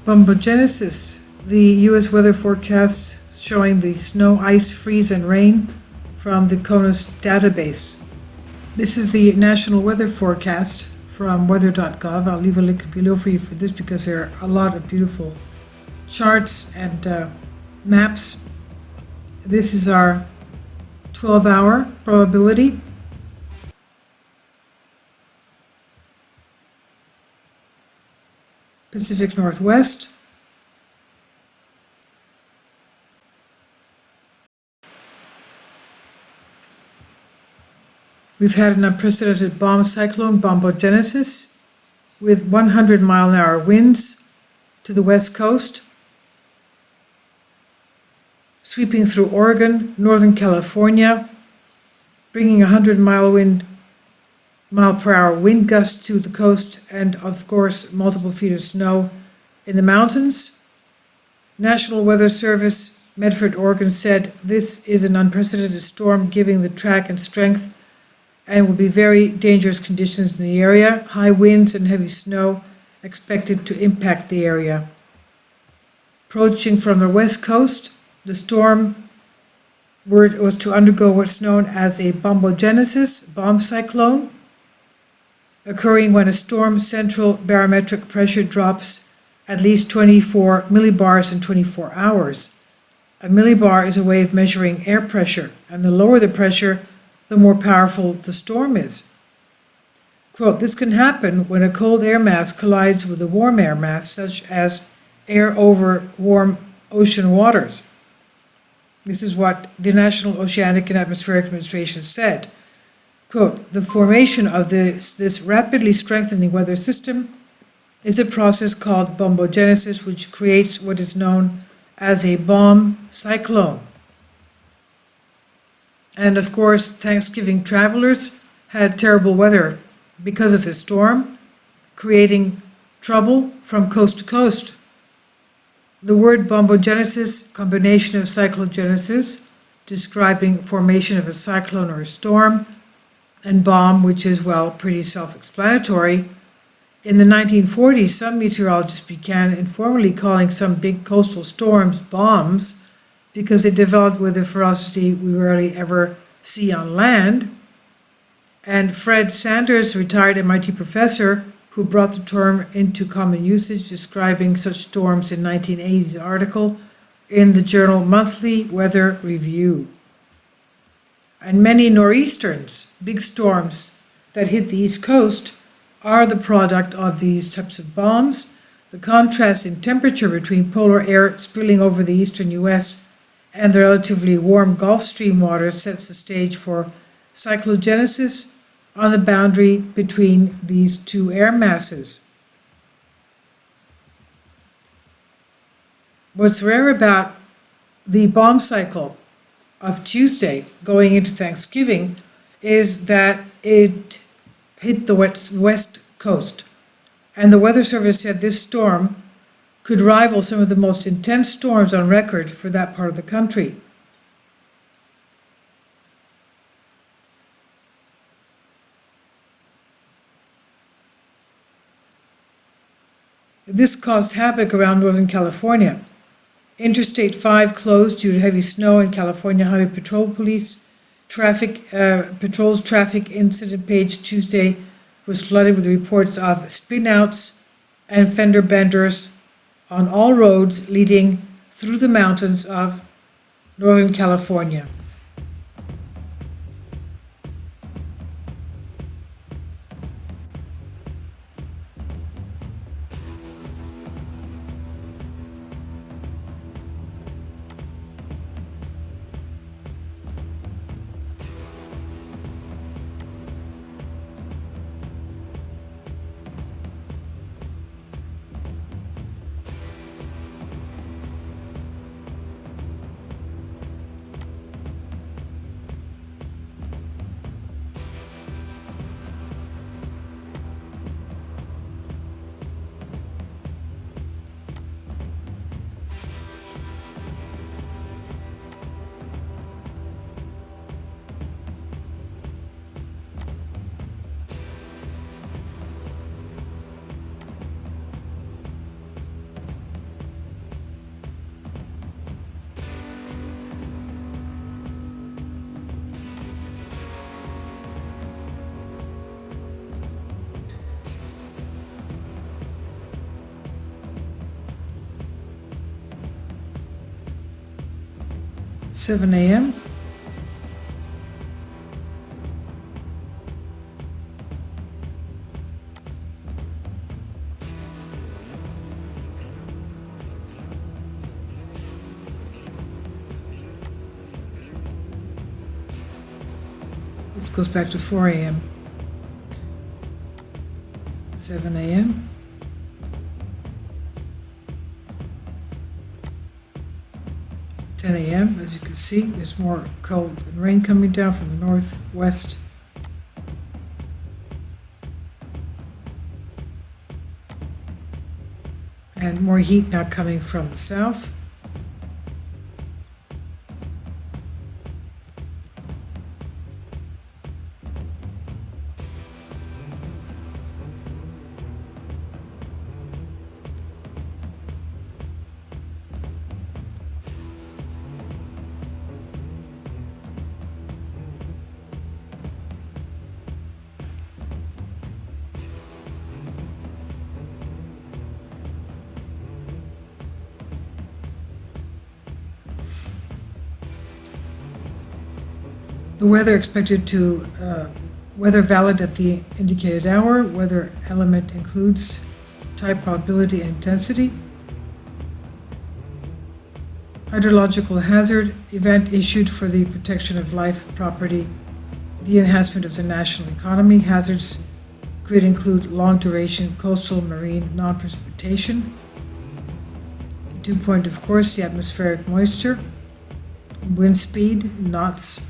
Bombogenesis, the U.S. weather forecasts showing the snow, ice, freeze, and rain from the CONUS database. This is the national weather forecast from weather.gov. I'll leave a link below for you for this because there are a lot of beautiful charts and maps. This is our 12-hour probability. Pacific Northwest. We've had an unprecedented bomb cyclone, Bombogenesis, with 100-mile-an-hour winds to the west coast, sweeping through Oregon, Northern California, bringing 100-mile-per-hour wind gusts to the coast, and of course multiple feet of snow in the mountains. National Weather Service, Medford, Oregon, said this is an unprecedented storm giving the track and strength and will be very dangerous conditions in the area. High winds and heavy snow expected to impact the area. Approaching from the west coast, the storm was to undergo what's known as a bombogenesis, bomb cyclone, occurring when a storm's central barometric pressure drops at least 24 millibars in 24 hours. A millibar is a way of measuring air pressure, and the lower the pressure, the more powerful the storm is. Quote, this can happen when a cold air mass collides with a warm air mass, such as air over warm ocean waters. This is what the National Oceanic and Atmospheric Administration said. Quote, the formation of this rapidly strengthening weather system is a process called bombogenesis, which creates what is known as a bomb cyclone. And of course, Thanksgiving travelers had terrible weather because of this storm, creating trouble from coast to coast. The word bombogenesis, combination of cyclogenesis, describing formation of a cyclone or a storm, and bomb, which is, well, pretty self-explanatory. In the 1940s, some meteorologists began informally calling some big coastal storms bombs because they developed with a ferocity we rarely ever see on land. And Fred Sanders, retired MIT professor, who brought the term into common usage, describing such storms in 1980's article in the journal Monthly Weather Review. And many nor'easterns, big storms that hit the East Coast, are the product of these types of bombs. The contrast in temperature between polar air spilling over the eastern U.S. and the relatively warm Gulf Stream waters sets the stage for cyclogenesis on the boundary between these two air masses. What's rare about the bomb cycle of Tuesday going into Thanksgiving is that it hit the west coast. And the Weather Service said this storm could rival some of the most intense storms on record for that part of the country. This caused havoc around Northern California. Interstate 5 closed due to heavy snow, and California Highway Patrol Police patrol's traffic incident page Tuesday was flooded with reports of spinouts and fender benders on all roads leading through the mountains of Northern California. 7 a.m. This goes back to 4 a.m. 7 a.m. 10 a.m. As you can see, there's more cold and rain coming down from the northwest. And more heat now coming from the south. The weather expected to, weather valid at the indicated hour. Weather element includes type, probability, and intensity. Hydrological hazard event issued for the protection of life, property, the enhancement of the national economy. Hazards could include long duration coastal marine non-precipitation. The dew point, of course, the atmospheric moisture, wind speed, knots.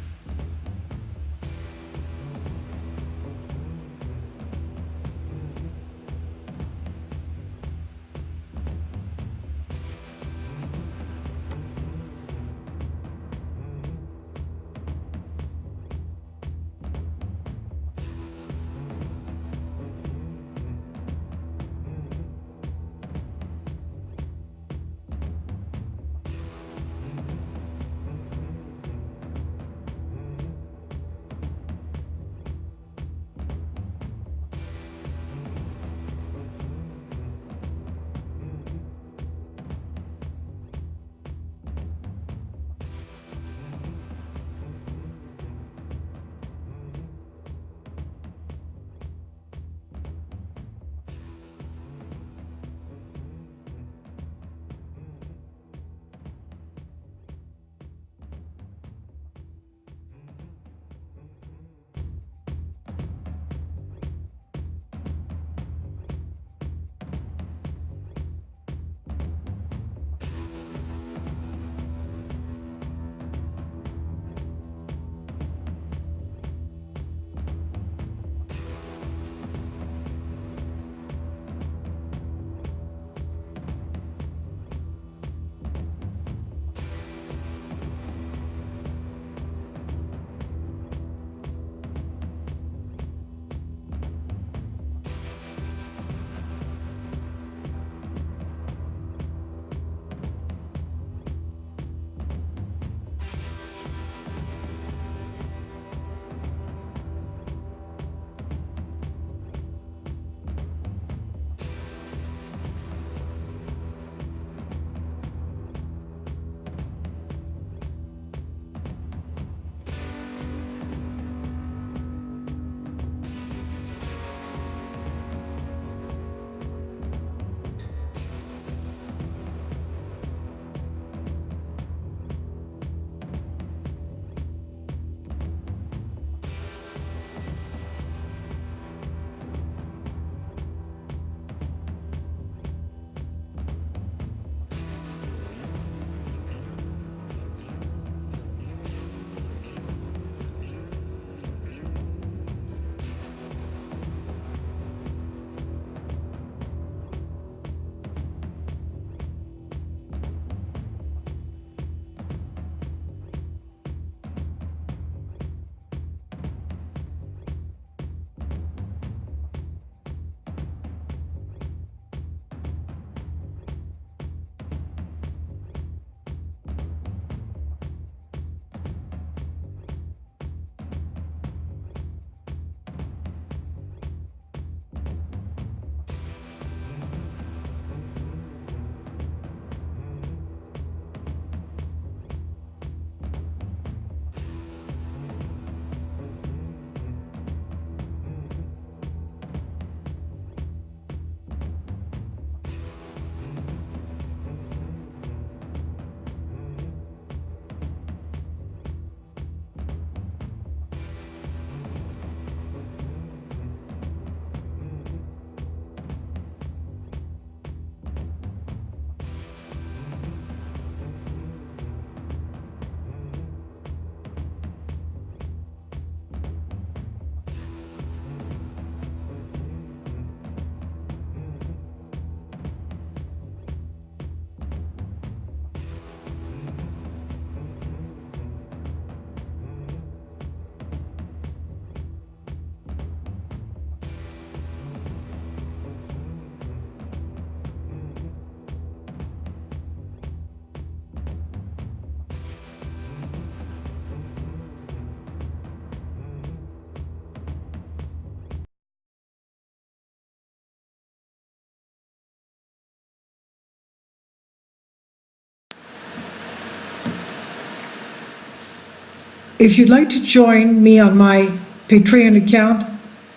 If you'd like to join me on my Patreon account,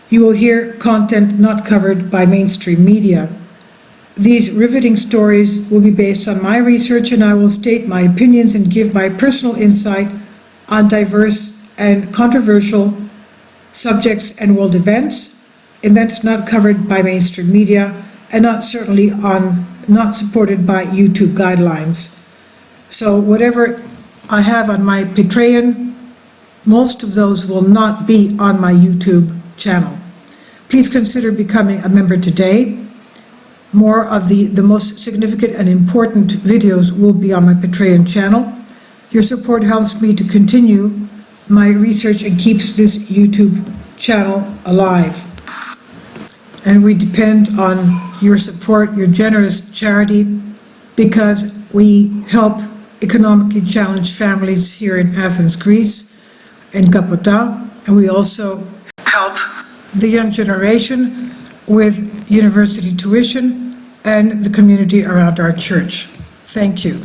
you will hear content not covered by mainstream media. These riveting stories will be based on my research, and I will state my opinions and give my personal insight on diverse and controversial subjects and world events not covered by mainstream media, and not supported by YouTube guidelines. So whatever I have on my Patreon, most of those will not be on my YouTube channel. Please consider becoming a member today. More of the most significant and important videos will be on my Patreon channel. Your support helps me to continue my research and keeps this YouTube channel alive. And we depend on your support, your generous charity, because we help economically challenged families here in Athens, Greece, in Kapota, and we also help the young generation with university tuition and the community around our church. Thank you.